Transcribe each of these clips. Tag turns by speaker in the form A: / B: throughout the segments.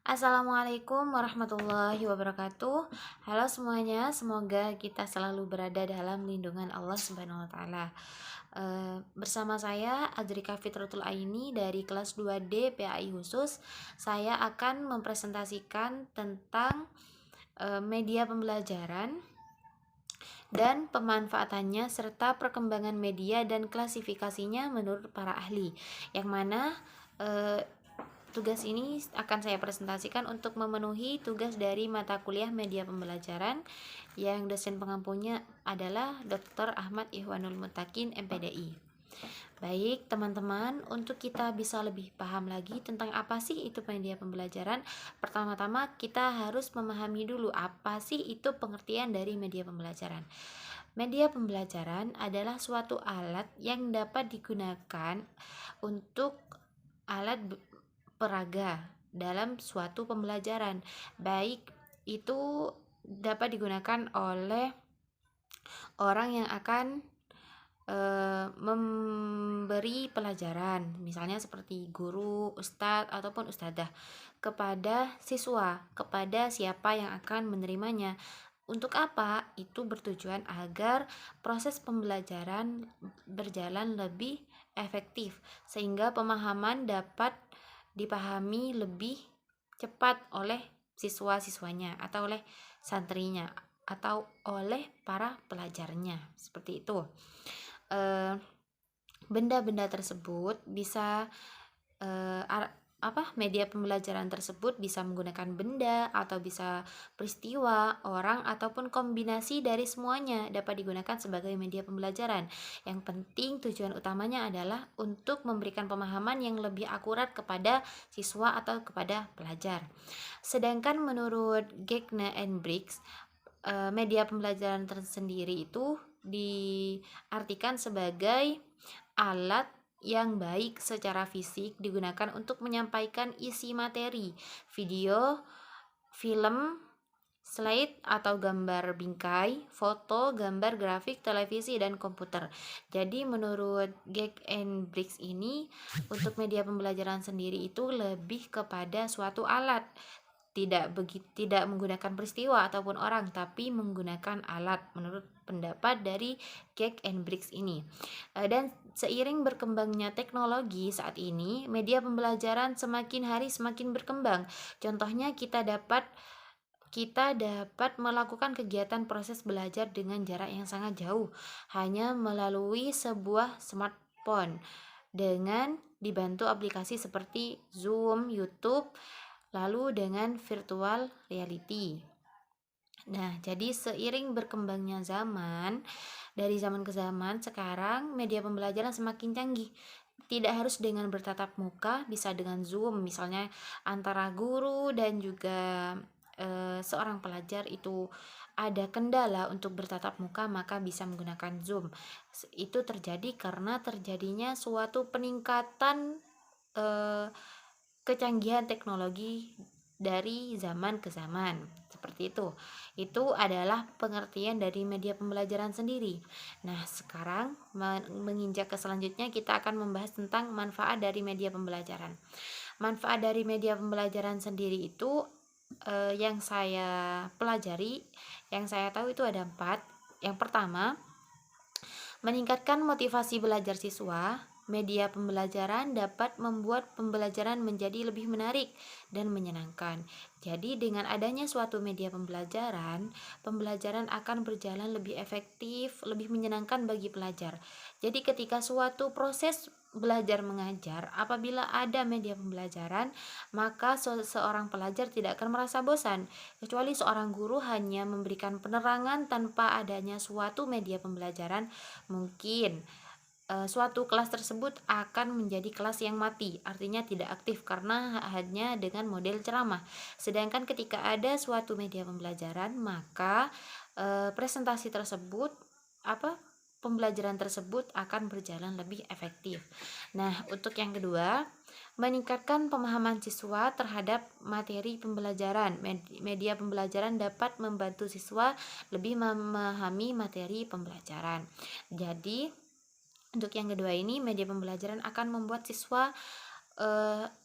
A: Assalamualaikum warahmatullahi wabarakatuh. Halo semuanya, semoga kita selalu berada dalam lindungan Allah Subhanahu wa taala. Bersama saya Adrika Fitratul Aini dari kelas 2D PAI khusus. Saya akan mempresentasikan tentang media pembelajaran dan pemanfaatannya serta perkembangan media dan klasifikasinya menurut para ahli. Yang mana eh, tugas ini akan saya presentasikan untuk memenuhi tugas dari mata kuliah media pembelajaran yang dosen pengampunya adalah Dr. Ahmad Ihwanul Mutakin MPDI. Baik, teman-teman, untuk kita bisa lebih paham lagi tentang apa sih itu media pembelajaran, pertama-tama kita harus memahami dulu apa sih itu pengertian dari media pembelajaran. Media pembelajaran adalah suatu alat yang dapat digunakan untuk alat peraga dalam suatu pembelajaran, baik itu dapat digunakan oleh orang yang akan memberi pelajaran, misalnya seperti guru, ustadz ataupun ustadzah kepada siswa, kepada siapa yang akan menerimanya. Untuk apa? Itu bertujuan agar proses pembelajaran berjalan lebih efektif sehingga pemahaman dapat dipahami lebih cepat oleh siswa-siswanya atau oleh santrinya atau oleh para pelajarnya. Seperti itu. Benda-benda tersebut bisa media pembelajaran tersebut bisa menggunakan benda atau bisa peristiwa, orang ataupun kombinasi dari semuanya dapat digunakan sebagai media pembelajaran. Yang penting tujuan utamanya adalah untuk memberikan pemahaman yang lebih akurat kepada siswa atau kepada pelajar. Sedangkan menurut Gagne and Briggs, media pembelajaran tersendiri itu diartikan sebagai alat yang baik secara fisik digunakan untuk menyampaikan isi materi, video, film, slide atau gambar bingkai, foto, gambar grafik, televisi, dan komputer. Jadi menurut Gag and Briggs ini, untuk media pembelajaran sendiri itu lebih kepada suatu alat, tidak menggunakan peristiwa ataupun orang, tapi menggunakan alat menurut pendapat dari Gag and Briggs ini. Dan seiring berkembangnya teknologi saat ini, media pembelajaran semakin hari semakin berkembang. Contohnya kita dapat melakukan kegiatan proses belajar dengan jarak yang sangat jauh hanya melalui sebuah smartphone dengan dibantu aplikasi seperti Zoom, YouTube, lalu dengan virtual reality. Nah, jadi seiring berkembangnya zaman, dari zaman ke zaman, sekarang media pembelajaran semakin canggih. Tidak harus dengan bertatap muka, bisa dengan Zoom, misalnya antara guru dan juga seorang pelajar itu ada kendala untuk bertatap muka, maka bisa menggunakan Zoom. Itu terjadi karena terjadinya suatu peningkatan kecanggihan teknologi dari zaman ke zaman. Seperti itu. Itu adalah pengertian dari media pembelajaran sendiri. Nah, sekarang menginjak ke selanjutnya kita akan membahas tentang manfaat dari media pembelajaran. Manfaat dari media pembelajaran sendiri itu yang saya pelajari, yang saya tahu itu ada 4. Yang pertama, meningkatkan motivasi belajar siswa. Media pembelajaran dapat membuat pembelajaran menjadi lebih menarik dan menyenangkan. Jadi dengan adanya suatu media pembelajaran, pembelajaran akan berjalan lebih efektif, lebih menyenangkan bagi pelajar. Jadi ketika suatu proses belajar mengajar, apabila ada media pembelajaran, maka seorang pelajar tidak akan merasa bosan, kecuali seorang guru hanya memberikan penerangan tanpa adanya suatu media pembelajaran, mungkin suatu kelas tersebut akan menjadi kelas yang mati, artinya tidak aktif karena hanya dengan model ceramah. Sedangkan ketika ada suatu media pembelajaran, maka presentasi tersebut pembelajaran tersebut akan berjalan lebih efektif. Nah, untuk yang kedua, meningkatkan pemahaman siswa terhadap materi pembelajaran. Media pembelajaran dapat membantu siswa lebih memahami materi pembelajaran. Jadi untuk yang kedua ini, media pembelajaran akan membuat siswa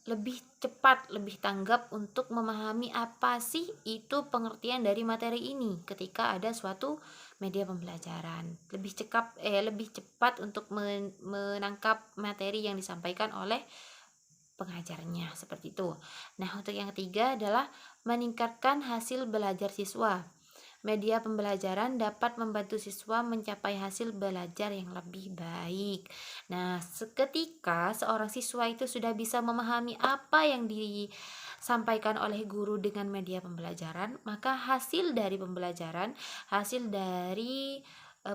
A: lebih cepat, lebih tanggap untuk memahami apa sih itu pengertian dari materi ini ketika ada suatu media pembelajaran. Lebih cepat untuk menangkap materi yang disampaikan oleh pengajarnya, seperti itu. Nah, untuk yang ketiga adalah meningkatkan hasil belajar siswa. Media pembelajaran dapat membantu siswa mencapai hasil belajar yang lebih baik. Nah, seketika seorang siswa itu sudah bisa memahami apa yang disampaikan oleh guru dengan media pembelajaran, maka hasil dari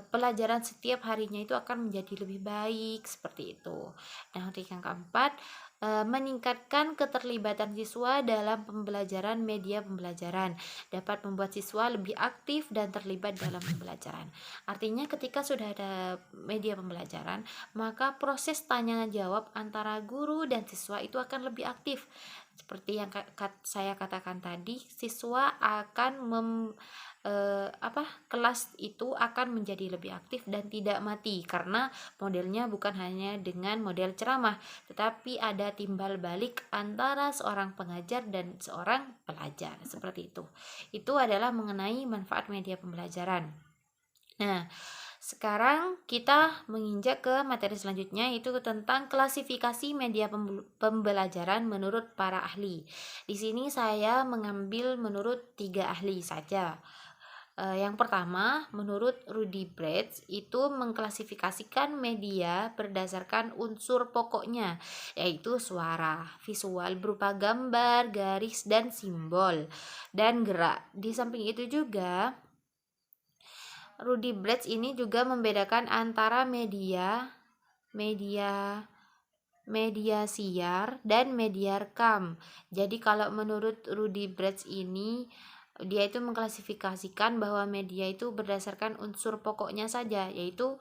A: pelajaran setiap harinya itu akan menjadi lebih baik, seperti itu. Nah, untuk yang keempat, meningkatkan keterlibatan siswa dalam pembelajaran. Media pembelajaran dapat membuat siswa lebih aktif dan terlibat dalam pembelajaran. Artinya ketika sudah ada media pembelajaran, maka proses tanya jawab antara guru dan siswa itu akan lebih aktif. Seperti yang saya katakan tadi, siswa akan kelas itu akan menjadi lebih aktif dan tidak mati, karena modelnya bukan hanya dengan model ceramah, tetapi ada timbal balik antara seorang pengajar dan seorang pelajar, seperti itu. Itu adalah mengenai manfaat media pembelajaran. Nah, sekarang kita menginjak ke materi selanjutnya, yaitu tentang klasifikasi media pembelajaran menurut para ahli. Di sini saya mengambil menurut 3 ahli saja. Yang pertama, menurut Rudy Brecht, itu mengklasifikasikan media berdasarkan unsur pokoknya, yaitu suara, visual berupa gambar, garis, dan simbol, dan gerak. Di samping itu juga, Rudy Brecht ini juga membedakan antara media siar dan media rekam. Jadi kalau menurut Rudy Brecht ini, dia itu mengklasifikasikan bahwa media itu berdasarkan unsur pokoknya saja, yaitu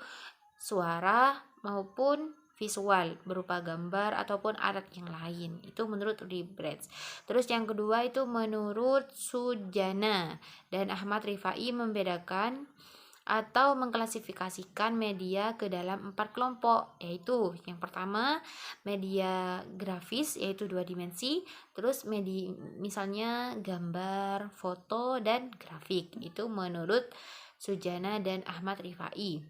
A: suara maupun visual berupa gambar ataupun alat yang lain. Itu menurut Rudy Brecht. Terus yang kedua itu menurut Sujana dan Ahmad Rifai membedakan atau mengklasifikasikan media ke dalam 4 kelompok, yaitu yang pertama media grafis, yaitu 2 dimensi, terus media misalnya gambar, foto, dan grafik. Itu menurut Sujana dan Ahmad Rifai.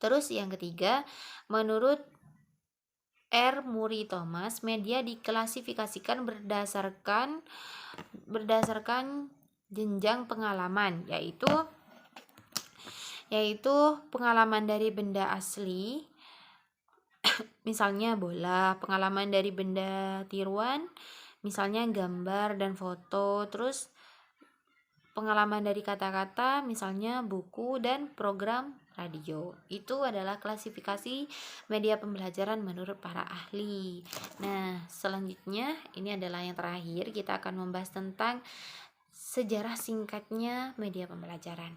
A: Terus yang ketiga, menurut R. Muri Thomas, media diklasifikasikan berdasarkan jenjang pengalaman, yaitu pengalaman dari benda asli, misalnya bola, pengalaman dari benda tiruan, misalnya gambar dan foto, terus pengalaman dari kata-kata, misalnya buku dan program radio. Itu adalah klasifikasi media pembelajaran menurut para ahli. Nah, selanjutnya ini adalah yang terakhir, kita akan membahas tentang sejarah singkatnya media pembelajaran.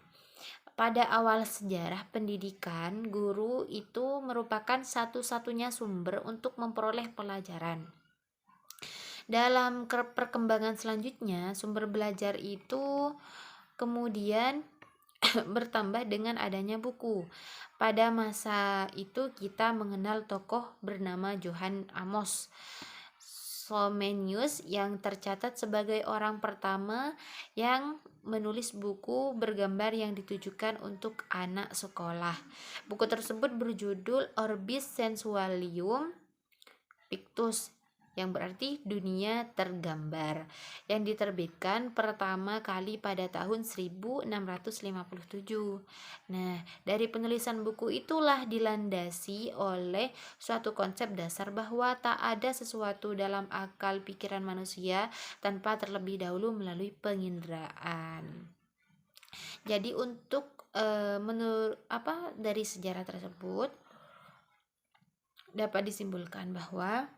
A: Pada awal sejarah pendidikan, guru itu merupakan satu-satunya sumber untuk memperoleh pelajaran. Dalam perkembangan selanjutnya, sumber belajar itu kemudian bertambah dengan adanya buku. Pada masa itu kita mengenal tokoh bernama Johann Amos Comenius yang tercatat sebagai orang pertama yang menulis buku bergambar yang ditujukan untuk anak sekolah. Buku tersebut berjudul Orbis Sensualium Pictus, yang berarti dunia tergambar, yang diterbitkan pertama kali pada tahun 1657. Nah, dari penulisan buku itulah dilandasi oleh suatu konsep dasar bahwa tak ada sesuatu dalam akal pikiran manusia tanpa terlebih dahulu melalui penginderaan. Jadi untuk dari sejarah tersebut dapat disimpulkan bahwa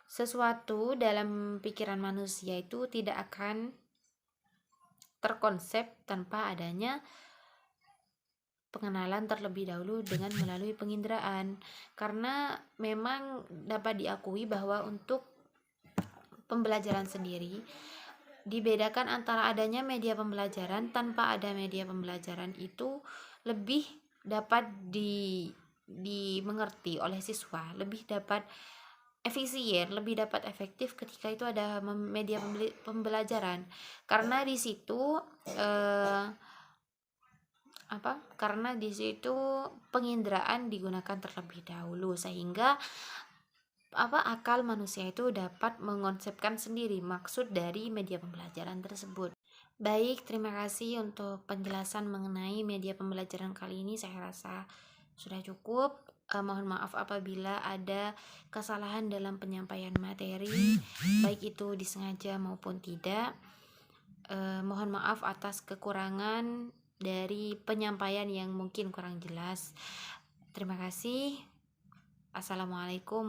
A: sesuatu dalam pikiran manusia itu tidak akan terkonsep tanpa adanya pengenalan terlebih dahulu dengan melalui penginderaan. Karena memang dapat diakui bahwa untuk pembelajaran sendiri dibedakan antara adanya media pembelajaran tanpa ada media pembelajaran itu lebih dapat dimengerti oleh siswa, lebih dapat efisien, lebih dapat efektif ketika itu ada media pembelajaran. Karena di situ eh, karena di situ penginderaan digunakan terlebih dahulu sehingga akal manusia itu dapat mengonsepkan sendiri maksud dari media pembelajaran tersebut. Baik, terima kasih untuk penjelasan mengenai media pembelajaran kali ini. Saya rasa sudah cukup. Mohon maaf apabila ada kesalahan dalam penyampaian materi, baik itu disengaja maupun tidak. Mohon maaf atas kekurangan dari penyampaian yang mungkin kurang jelas. Terima kasih. Assalamualaikum